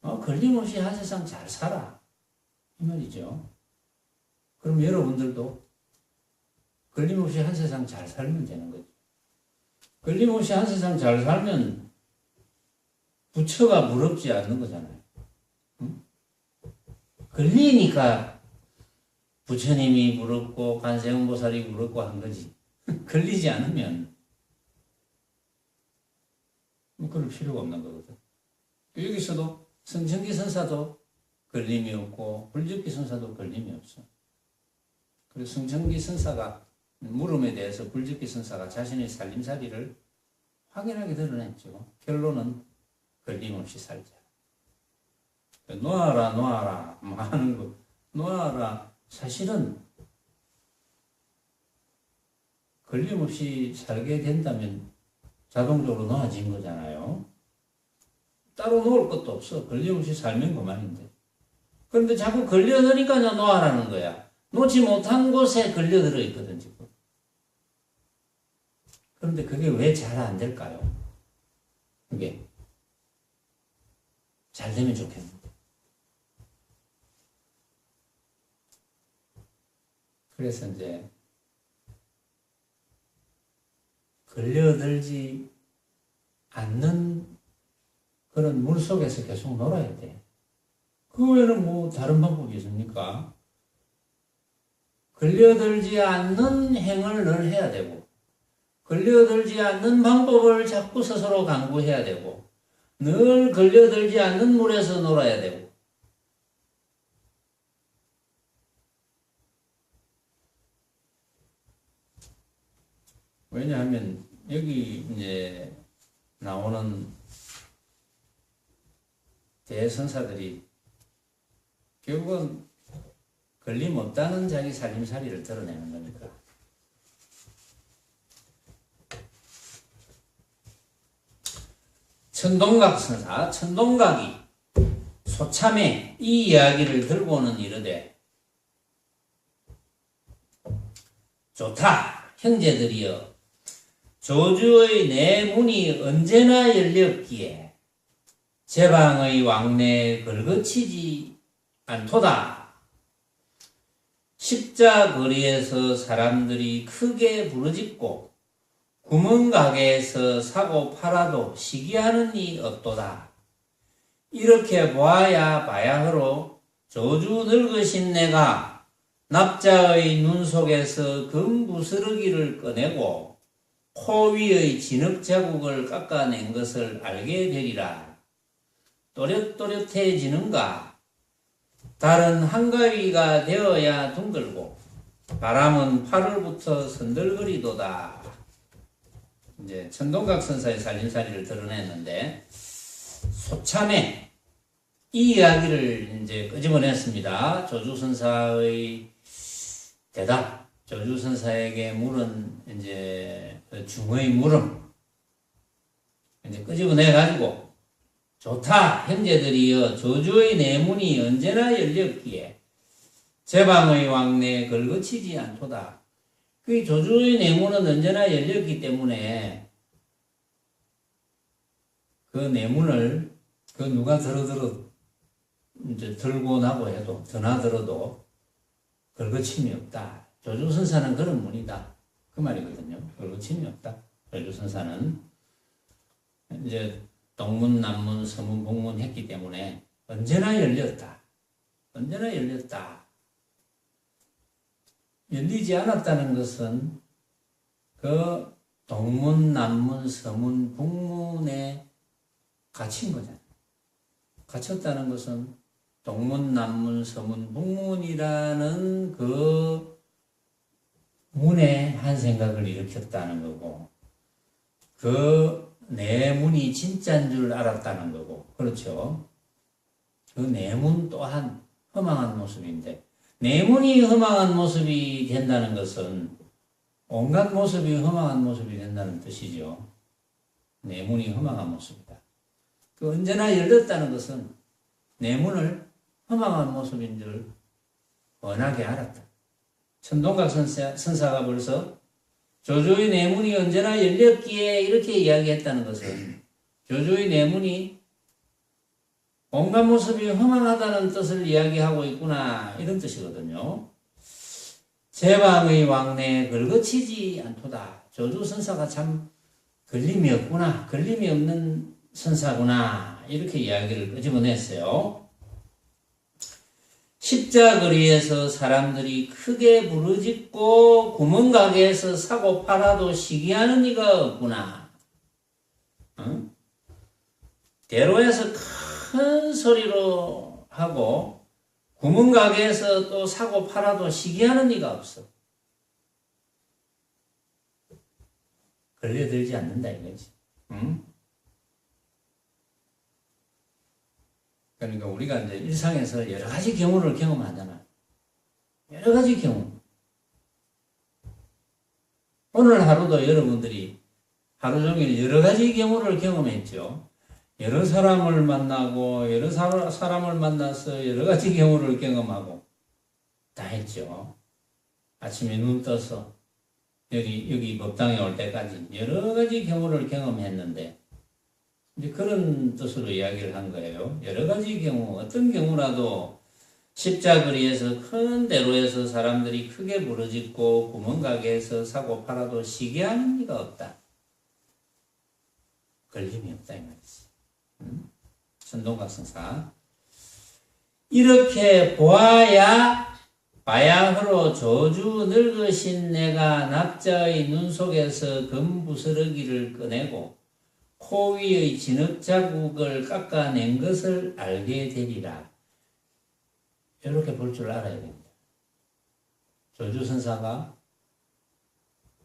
걸림없이 한 세상 잘 살아 이 말이죠. 그럼 여러분들도 걸림없이 한 세상 잘 살면 되는 거죠. 걸림없이 한 세상 잘 살면 부처가 무섭지 않는 거잖아요. 응? 걸리니까 부처님이 무섭고 관세음보살이 무섭고 한 거지. 걸리지 않으면 그럴 필요가 없는 거거든. 여기서도 성천기 선사도 걸림이 없고 불적기 선사도 걸림이 없어. 그래서 성천기 선사가 물음에 대해서 불적기 선사가 자신의 살림살이를 확연하게 드러냈죠. 결론은 걸림없이 살자. 놓아라 놓아라 뭐 하는 거 놓아라 사실은 걸림없이 살게 된다면 자동적으로 놓아진 거잖아요. 따로 놓을 것도 없어. 걸림없이 살면 그만인데. 그런데 자꾸 걸려드니까 놓아라는 거야. 놓지 못한 곳에 걸려들어 있거든 지금. 그런데 그게 왜 잘 안 될까요? 그게 잘 되면 좋겠는데. 그래서 이제 걸려들지 않는 그런 물 속에서 계속 놀아야 돼. 그 외에는 뭐 다른 방법이 있습니까? 걸려들지 않는 행을 늘 해야 되고, 걸려들지 않는 방법을 자꾸 스스로 강구해야 되고, 늘 걸려들지 않는 물에서 놀아야 되고. 왜냐하면 여기 이제 나오는 대선사들이 결국은 걸림없다는 자기 살림살이를 드러내는 거니까. 천동각 선사, 천동각이 소참에 이 이야기를 들고는 이르되 좋다 형제들이여 조주의 내 문이 언제나 열렸기에 제방의 왕래에 걸거치지 않도다. 십자거리에서 사람들이 크게 부르짖고 구멍가게에서 사고 팔아도 시기하는 이 없도다. 이렇게 보아야 바야흐로 조주 늙으신 내가 납자의 눈 속에서 금부스러기를 꺼내고 코 위의 진흙 자국을 깎아낸 것을 알게 되리라. 또렷또렷해지는가? 달은 한가위가 되어야 둥글고 바람은 8월부터 선들거리도다. 이제 천동각 선사의 살림살이를 드러냈는데 소참에 이 이야기를 이제 끄집어냈습니다. 조주선사의 대답, 조주선사에게 물은 이제 중의 물음 이제 끄집어내가지고 좋다 형제들이여 조주의 내문이 언제나 열렸기에 제방의 왕래에 걸거치지 않도다. 그 조주의 내문은 언제나 열렸기 때문에 그 내문을 그 누가 이제 들고 나고 해도 드나들어도 걸거침이 없다. 조주선사는 그런 문이다. 그 말이거든요. 걸거침이 없다. 조주선사는 이제 동문, 남문, 서문, 북문 했기 때문에 언제나 열렸다. 언제나 열렸다. 열리지 않았다는 것은 그 동문, 남문, 서문, 북문에 갇힌 거잖아요. 갇혔다는 것은 동문, 남문, 서문, 북문이라는 그 문에 한 생각을 일으켰다는 거고 그 내문이 진짜인 줄 알았다는 거고 그렇죠. 그 내문 또한 허망한 모습인데 내문이 허망한 모습이 된다는 것은 온갖 모습이 허망한 모습이 된다는 뜻이죠. 내문이 허망한 모습이다. 그 언제나 열렸다는 것은 내문을 허망한 모습인 줄 뻔하게 알았다. 천동각 선사가 벌써 조조의 내문이 언제나 열렸기에 이렇게 이야기했다는 것은 조조의 내문이 온갖 모습이 허망하다는 뜻을 이야기하고 있구나, 이런 뜻이거든요. 제방의 왕래에 걸거치지 않도다. 조조 선사가 참 걸림이 없구나, 걸림이 없는 선사구나, 이렇게 이야기를 끄집어냈어요. 십자거리에서 사람들이 크게 부르짖고 구멍가게에서 사고 팔아도 시기하는 이가 없구나. 응? 대로에서 큰 소리로 하고 구멍가게에서 또 사고 팔아도 시기하는 이가 없어. 걸려들지 않는다 이거지. 응? 그러니까 우리가 이제 일상에서 여러 가지 경우를 경험하잖아. 여러 가지 경우. 오늘 하루도 여러분들이 하루 종일 여러 가지 경우를 경험했죠. 여러 사람을 만나고 여러 사람을 만나서 여러 가지 경우를 경험하고 다 했죠. 아침에 눈 떠서 여기 법당에 올 때까지 여러 가지 경우를 경험했는데 이제 그런 뜻으로 이야기를 한 거예요. 여러 가지 경우, 어떤 경우라도 십자거리에서 큰 대로에서 사람들이 크게 부르짖고 구멍가게에서 사고 팔아도 시기하는 이가 없다. 걸림이 없다 이 말이지. 천동각 선사. 이렇게 보아야 바야흐로 조주 늙으신 내가 납자의 눈 속에서 금부스러기를 꺼내고 코 위의 진흙 자국을 깎아낸 것을 알게 되리라. 이렇게 볼 줄 알아야 됩니다. 조주 선사가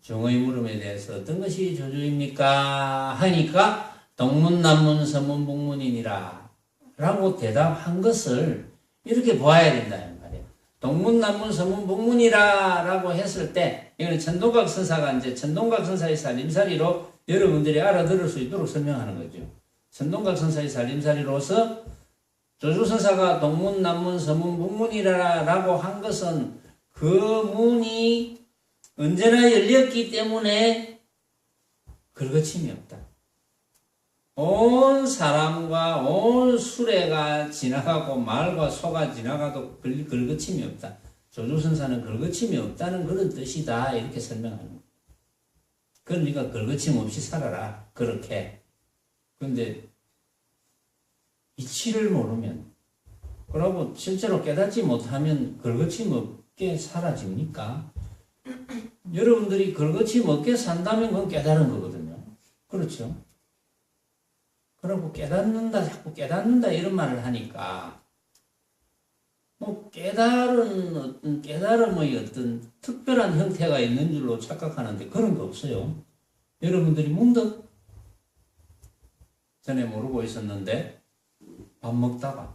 중의 물음에 대해서 어떤 것이 조주입니까? 하니까 동문남문 서문북문이니라 라고 대답한 것을 이렇게 보아야 된다 이 말이에요. 동문남문 서문북문이라 라고 했을 때 이거는 천동각 선사가 이제 천동각 선사의 살림살이로 여러분들이 알아들을 수 있도록 설명하는 거죠. 천동각 선사의 살림살이로서 조주 선사가 동문, 남문, 서문, 북문이라고 한 것은 그 문이 언제나 열렸기 때문에 걸거침이 없다. 온 사람과 온 수레가 지나가고 말과 소가 지나가도 걸거침이 없다. 조주 선사는 걸거침이 없다는 그런 뜻이다. 이렇게 설명하는 거예요. 그러니까 걸거침 없이 살아라. 그렇게. 그런데 이치를 모르면, 그러고 실제로 깨닫지 못하면 걸거침 없게 사라집니까? 여러분들이 걸거침 없게 산다면 그건 깨달은 거거든요. 그렇죠? 그러고 깨닫는다, 자꾸 깨닫는다 이런 말을 하니까 뭐 깨달음의 어떤 특별한 형태가 있는 줄로 착각하는데 그런 거 없어요. 여러분들이 문득 전에 모르고 있었는데 밥 먹다가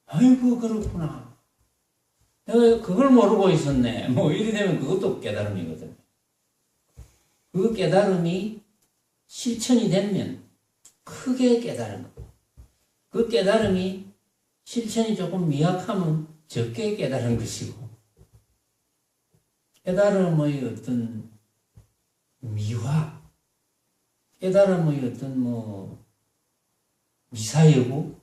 아이고 그렇구나. 내가 그걸 모르고 있었네. 뭐 이리 되면 그것도 깨달음이거든요. 그 깨달음이 실천이 되면 크게 깨달은 거고 그 깨달음이 실천이 조금 미약하면 적게 깨달은 것이고 깨달음의 어떤 미화, 깨달음의 어떤 미사여구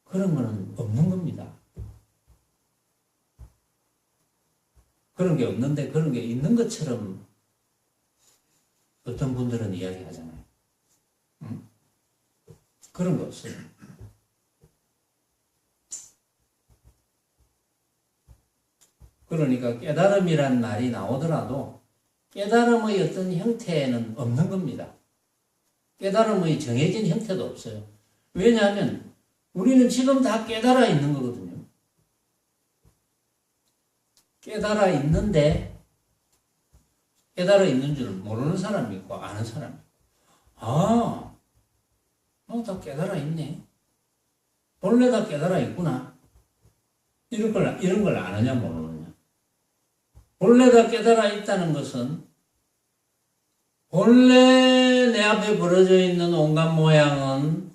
그런 거는 없는 겁니다. 그런 게 없는데 그런 게 있는 것처럼 어떤 분들은 이야기하잖아요. 응? 그런 거 없어요. 그러니까 깨달음이란 말이 나오더라도 깨달음의 어떤 형태는 없는 겁니다. 깨달음의 정해진 형태도 없어요. 왜냐하면 우리는 지금 다 깨달아 있는 거거든요. 깨달아 있는데 깨달아 있는 줄 모르는 사람이 있고 아는 사람이 있고 다 깨달아 있네. 본래 다 깨달아 있구나. 이런 걸 아느냐 모르느냐. 본래 다 깨달아 있다는 것은 본래 내 앞에 벌어져 있는 온갖 모양은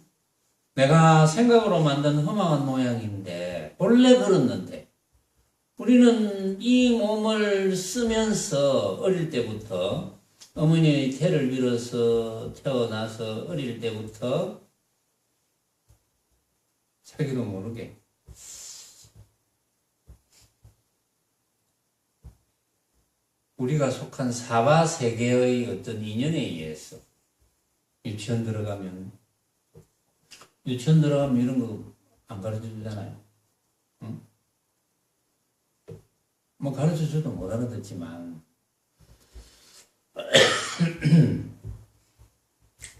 내가 생각으로 만든 허망한 모양인데, 본래 그렇는데, 우리는 이 몸을 쓰면서 어릴 때부터 어머니의 태를 빌어서 태어나서 어릴 때부터 자기도 모르게 우리가 속한 사바 세계의 어떤 인연에 의해서 유치원 들어가면 이런 거 안 가르쳐 주잖아요. 응? 뭐 가르쳐 줘도 못 알아듣지만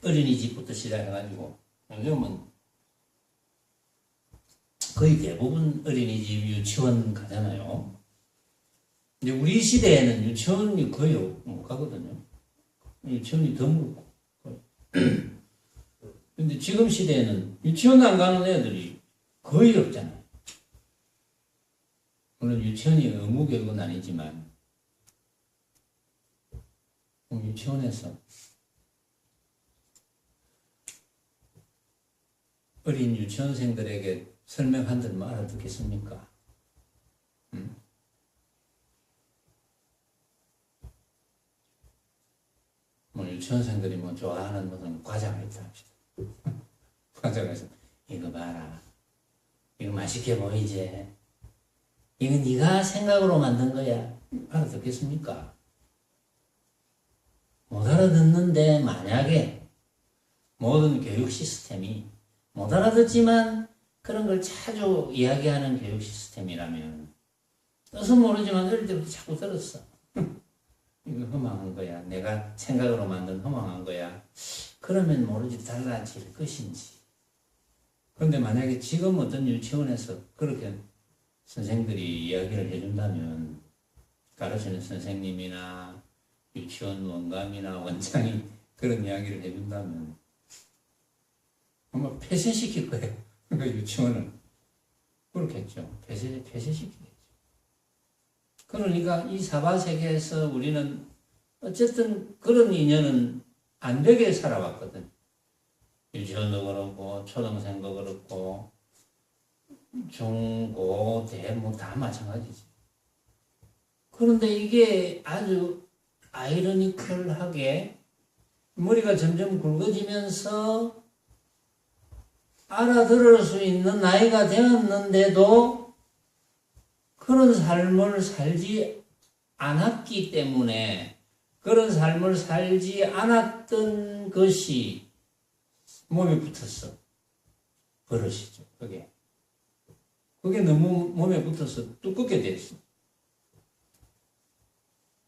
어린이집부터 시작해가지고 요즘은 거의 대부분 어린이집 유치원 가잖아요. 근데 우리 시대에는 유치원이 거의 못 가거든요. 유치원이 드물고. 근데 지금 시대에는 유치원 안 가는 애들이 거의 없잖아요. 물론 유치원이 의무교육은 아니지만 유치원에서 어린 유치원생들에게 설명한들 알아듣겠습니까? 뭐 유치원생들이 뭐 좋아하는 무슨 과자가 있다 합시다. 과자가 있어. 이거 봐라. 이거 맛있게 보이지? 이거 네가 생각으로 만든 거야. 알아듣겠습니까? 못 알아듣는데 만약에 모든 교육 시스템이 못 알아듣지만 그런 걸 자주 이야기하는 교육 시스템이라면 뜻은 모르지만 어릴 때부터 자꾸 들었어. 이거 허망한 거야. 내가 생각으로 만든 허망한 거야. 그러면 모르지 달라질 것인지. 그런데 만약에 지금 어떤 유치원에서 그렇게 선생들이 이야기를 해준다면 가르치는 선생님이나 유치원 원감이나 원장이 그런 이야기를 해준다면 아마 폐쇄시킬 거예요. 그 유치원을. 그렇겠죠. 폐쇄시키겠죠. 그러니까 이 사바세계에서 우리는 어쨌든 그런 인연은 안 되게 살아왔거든. 유치원도 그렇고 초등생도 그렇고 중, 고, 대 뭐 다 마찬가지지. 그런데 이게 아주 아이러니컬하게 머리가 점점 굵어지면서 알아들을 수 있는 나이가 되었는데도 그런 삶을 살지 않았기 때문에 그런 삶을 살지 않았던 것이 몸에 붙었어. 버릇이죠. 그게 너무 몸에 붙어서 두껍게 됐어.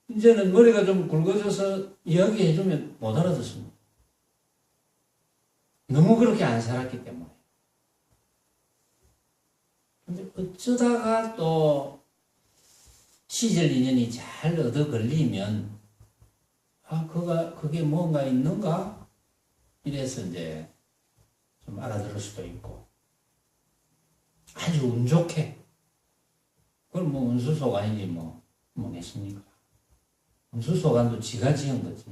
이제는 머리가 좀 굵어져서 이야기해주면 못 알아듣습니다. 너무 그렇게 안 살았기 때문에. 근데 어쩌다가 또 시절 인연이 잘 얻어 걸리면, 그게 뭔가 있는가? 이래서 이제 좀 알아들을 수도 있고. 아주 운 좋게. 그럼 뭐 운수소관이지 뭐겠습니까? 운수소관도 지가 지은 거지.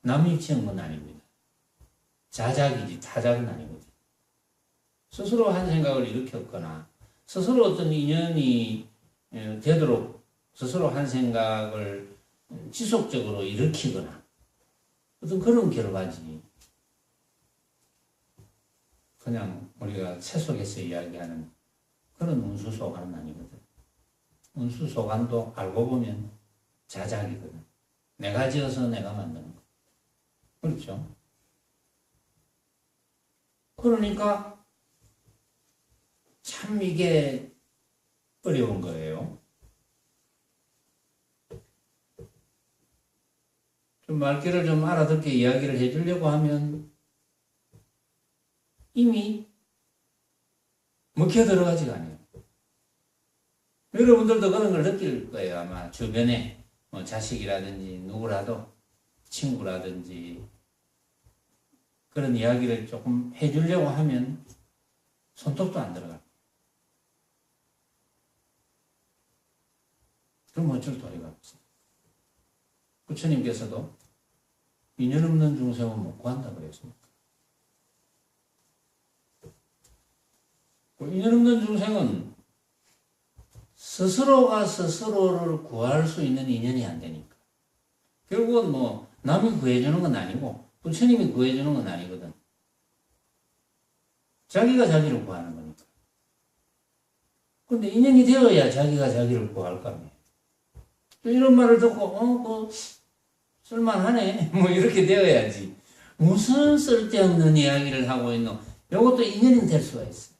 남이 지은 건 아닙니다. 자작이지 타작은 아니거든. 스스로 한 생각을 일으켰거나 스스로 어떤 인연이 되도록 스스로 한 생각을 지속적으로 일으키거나 어떤 그런 결과지. 그냥 우리가 책 속에서 이야기하는 그런 운수소관은 아니거든. 운수소관도 알고 보면 자작이거든. 내가 지어서 내가 만드는 거. 그렇죠? 그러니까 참 이게 어려운 거예요. 좀 말귀를 좀 알아듣게 이야기를 해주려고 하면 이미 먹혀 들어가지가 않아요. 여러분들도 그런 걸 느낄 거예요. 아마 주변에 뭐 자식이라든지 누구라도 친구라든지 그런 이야기를 조금 해주려고 하면 손톱도 안 들어가. 그럼 어쩔 도리가 없어. 부처님께서도 인연 없는 중생은 못 구한다 그랬습니다. 인연 없는 중생은 스스로가 스스로를 구할 수 있는 인연이 안 되니까. 결국은 뭐 남이 구해주는 건 아니고 부처님이 구해주는 건 아니거든. 자기가 자기를 구하는 거니까. 근데 인연이 되어야 자기가 자기를 구할 거 아니에요. 이런 말을 듣고 쓸만하네 뭐 이렇게 되어야지. 무슨 쓸데없는 이야기를 하고 있노. 이것도 인연이 될 수가 있어요.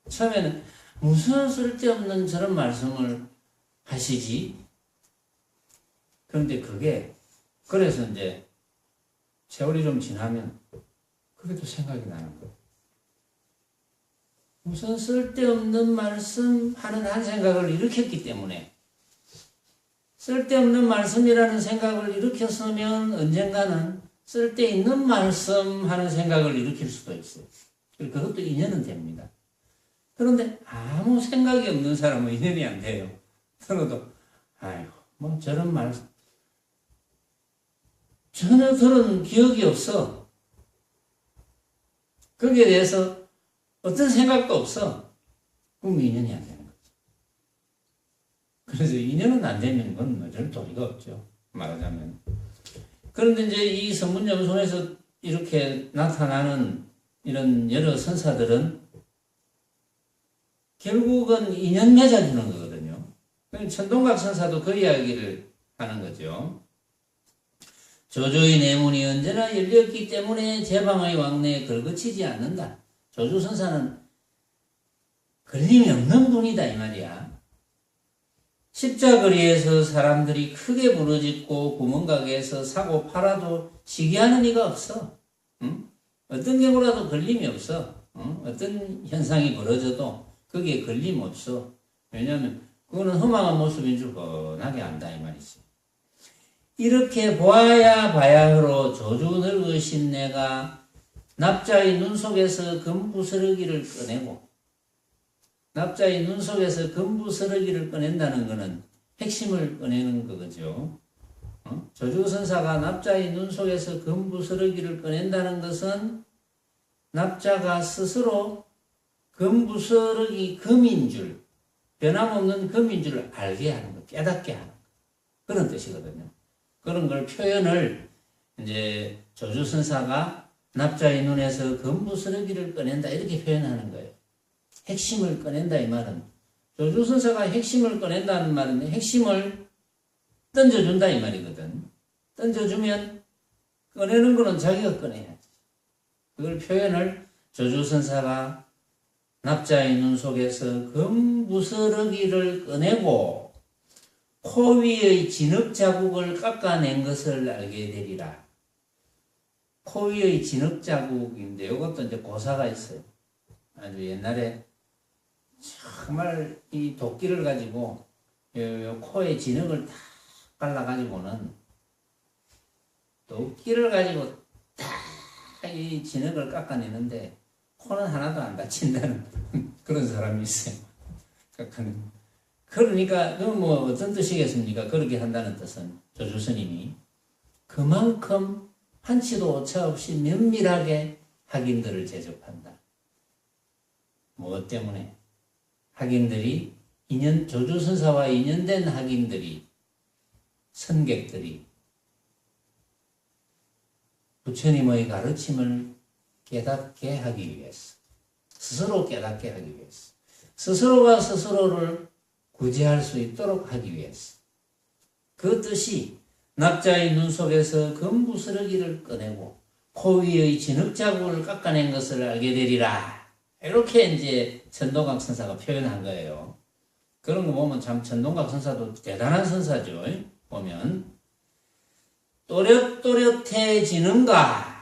처음에는 무슨 쓸데없는 저런 말씀을 하시지? 그런데 그게 그래서 이제 세월이 좀 지나면 그게 또 생각이 나는 거예요. 무슨 쓸데없는 말씀 하는 한 생각을 일으켰기 때문에 쓸데없는 말씀이라는 생각을 일으켰으면 언젠가는 쓸데있는 말씀 하는 생각을 일으킬 수도 있어요. 그것도 인연은 됩니다. 그런데 아무 생각이 없는 사람은 인연이 안 돼요. 들어도 아이고 뭐 저런 말 전혀 들은 기억이 없어. 거기에 대해서 어떤 생각도 없어. 그럼 인연이 안 되는 거죠. 그래서 인연은 안 되면 그건 어쩔 도리가 없죠. 말하자면. 그런데 이제 이 선문점송에서 이렇게 나타나는 이런 여러 선사들은 결국은 인연 맺어주는 거거든요. 천동각 선사도 그 이야기를 하는 거죠. 조조의 내문이 언제나 열렸기 때문에 제방의 왕래에 걸거치지 않는다. 조조 선사는 걸림이 없는 분이다 이 말이야. 십자거리에서 사람들이 크게 부르짖고 구멍가게에서 사고 팔아도 시기하는 이가 없어. 응? 어떤 경우라도 걸림이 없어. 응? 어떤 현상이 벌어져도 거기에 걸림 없어. 왜냐하면 그거는 험악한 모습인 줄 뻔하게 안다 이 말이지. 이렇게 보아야 바야흐로 조주 늙으신 내가 납자의 눈 속에서 금부스러기를 꺼내고, 납자의 눈 속에서 금부스러기를 꺼낸다는 것은 핵심을 꺼내는 거죠. 조주선사가 납자의 눈 속에서 금부스러기를 꺼낸다는 것은 납자가 스스로 금부스러기 금인 줄, 변함없는 금인 줄 알게 하는 것, 깨닫게 하는 것. 그런 뜻이거든요. 그런 걸 표현을 이제 조주선사가 납자의 눈에서 금부스러기를 꺼낸다 이렇게 표현하는 거예요. 핵심을 꺼낸다 이 말은 조주선사가 핵심을 꺼낸다는 말은 핵심을 던져준다 이 말이거든. 던져주면 꺼내는 거는 자기가 꺼내야지. 그걸 표현을 조주선사가 납자의 눈 속에서 금부스러기를 꺼내고 코 위의 진흙 자국을 깎아낸 것을 알게 되리라. 코 위의 진흙 자국인데 이것도 이제 고사가 있어요. 아주 옛날에 정말 이 도끼를 가지고 요 코에 진흙을 다 발라가지고는 도끼를 가지고 다 이 진흙을 깎아내는데 코는 하나도 안 다친다는 그런 사람이 있어요. 깎아내는. 그러니까 그 뭐 어떤 뜻이겠습니까? 그렇게 한다는 뜻은 조주스님이 그만큼 한치도 오차 없이 면밀하게 학인들을 제접한다. 무엇 때문에? 학인들이 조주선사와 인연된 학인들이, 선객들이 부처님의 가르침을 깨닫게 하기 위해서, 스스로 깨닫게 하기 위해서, 스스로가 스스로를 구제할 수 있도록 하기 위해서, 그 뜻이 납자의 눈 속에서 금부스러기를 꺼내고 코 위의 진흙 자국을 깎아낸 것을 알게 되리라. 이렇게 이제 천동각 선사가 표현한 거예요. 그런 거 보면 참 천동각 선사도 대단한 선사죠. 보면 또렷또렷해지는가?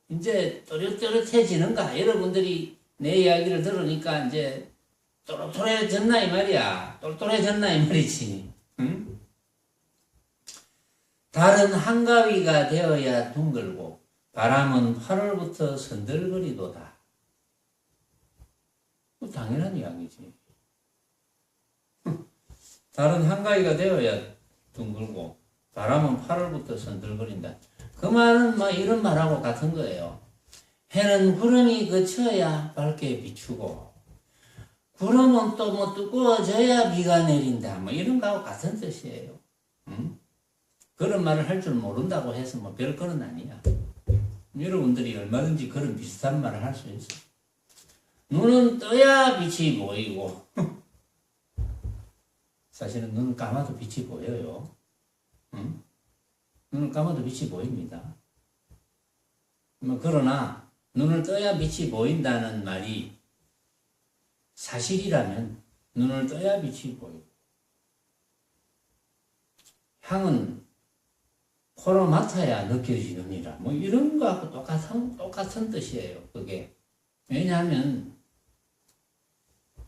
이제 또렷또렷해지는가? 여러분들이 내 이야기를 들으니까 이제 또렷해졌나 이 말이야. 똘똘해졌나 이 말이지. 응? 달은 한가위가 되어야 둥글고 바람은 8월부터 선들거리도다. 당연한 이야기지. 달은 한가위가 되어야 둥글고 바람은 8월부터 선들거린다. 그 말은 뭐 이런 말하고 같은 거예요. 해는 구름이 그쳐야 밝게 비추고 구름은 또 뭐 두꺼워져야 비가 내린다. 뭐 이런 거하고 같은 뜻이에요. 응? 그런 말을 할 줄 모른다고 해서 뭐 별 거는 아니야. 여러분들이 얼마든지 그런 비슷한 말을 할 수 있어. 눈은 떠야 빛이 보이고 사실은 눈을 감아도 빛이 보여요. 응? 눈을 감아도 빛이 보입니다. 뭐 그러나 눈을 떠야 빛이 보인다는 말이 사실이라면 눈을 떠야 빛이 보이고 향은 코로 맡아야 느껴지느니라. 뭐 이런 거하고 똑같은 뜻이에요. 그게. 왜냐하면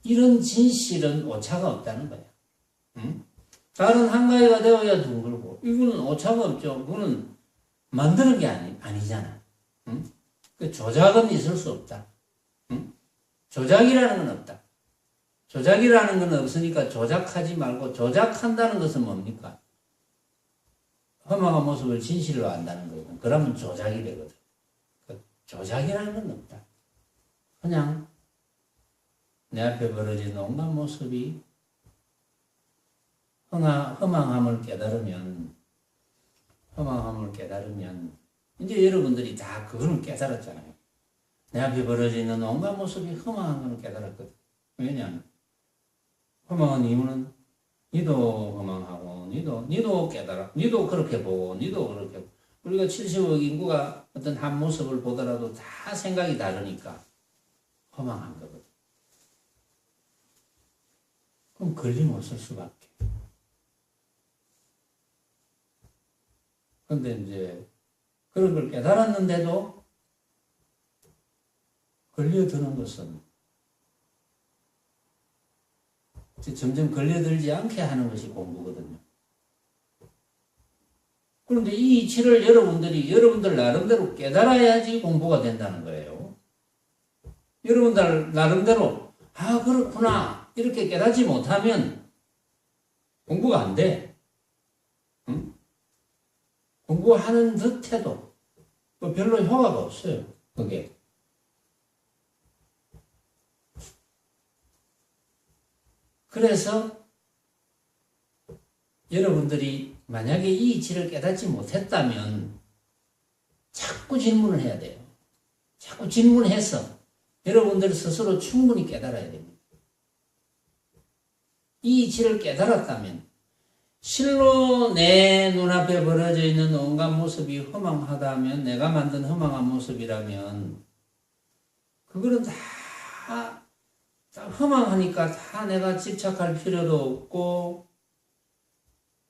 이런 진실은 오차가 없다는 거야. 응? 다른 한가위가 되어야 둥글고 이거는 오차가 없죠. 그거는 만드는 게 아니잖아. 응? 그 조작은 있을 수 없다. 응? 조작이라는 건 없다. 조작이라는 건 없으니까 조작하지 말고 조작한다는 것은 뭡니까? 허망한 모습을 진실로 안다는 거거든. 그러면 조작이 되거든. 그 조작이라는 건 없다. 그냥 내 앞에 벌어진 온갖 모습이 허망함을 깨달으면 이제 여러분들이 다 그거는 깨달았잖아요. 내 앞에 벌어지는 온갖 모습이 허망한 걸 깨달았거든. 왜냐하면 허망한 이유는 니도 허망하고 니도 깨달아 니도 그렇게 보고 니도 그렇게 보고 우리가 70억 인구가 어떤 한 모습을 보더라도 다 생각이 다르니까 허망한 거거든. 그럼 걸림없을 수밖에. 근데 이제 그런 걸 깨달았는데도 걸려드는 것은 점점 걸려들지 않게 하는 것이 공부거든요. 그런데 이 이치를 여러분들 나름대로 깨달아야지 공부가 된다는 거예요. 여러분들 나름대로 그렇구나 이렇게 깨닫지 못하면 공부가 안 돼. 응? 공부하는 듯 해도 별로 효과가 없어요. 그게. 그래서 여러분들이 만약에 이 이치를 깨닫지 못했다면 자꾸 질문을 해야 돼요. 자꾸 질문해서 여러분들 스스로 충분히 깨달아야 됩니다. 이 이치를 깨달았다면 실로 내 눈앞에 벌어져 있는 온갖 모습이 허망하다면 내가 만든 허망한 모습이라면 그거는 다 허망하니까 다 내가 집착할 필요도 없고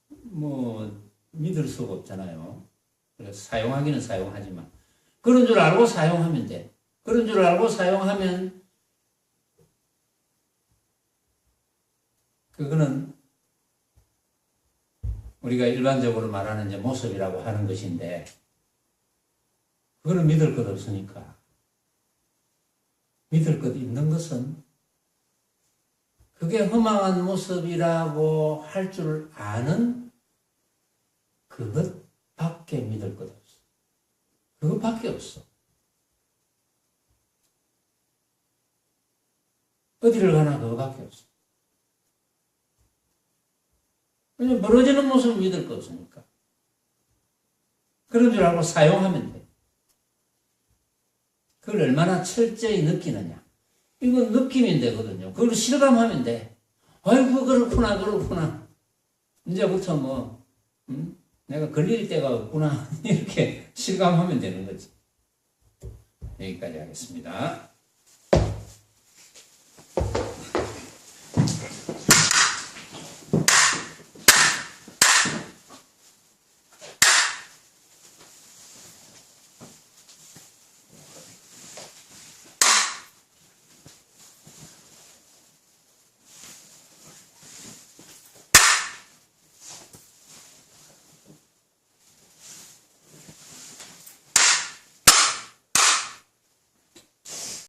뭐 믿을 수가 없잖아요. 그래서 사용하기는 사용하지만 그런 줄 알고 사용하면 돼. 그런 줄 알고 사용하면 그거는 우리가 일반적으로 말하는 이제 모습이라고 하는 것인데 그거는 믿을 것 없으니까 믿을 것 있는 것은 그게 허망한 모습이라고 할 줄 아는 그것밖에 믿을 것 없어. 그것밖에 없어. 어디를 가나 그것밖에 없어. 왜냐면 벌어지는 모습을 믿을 거 없으니까. 그런 줄 알고 사용하면 돼. 그걸 얼마나 철저히 느끼느냐. 이건 느끼면 되거든요. 그걸 실감하면 돼. 아이고 그렇구나. 이제부터 내가 걸릴 데가 없구나 이렇게 실감하면 되는 거지. 여기까지 하겠습니다.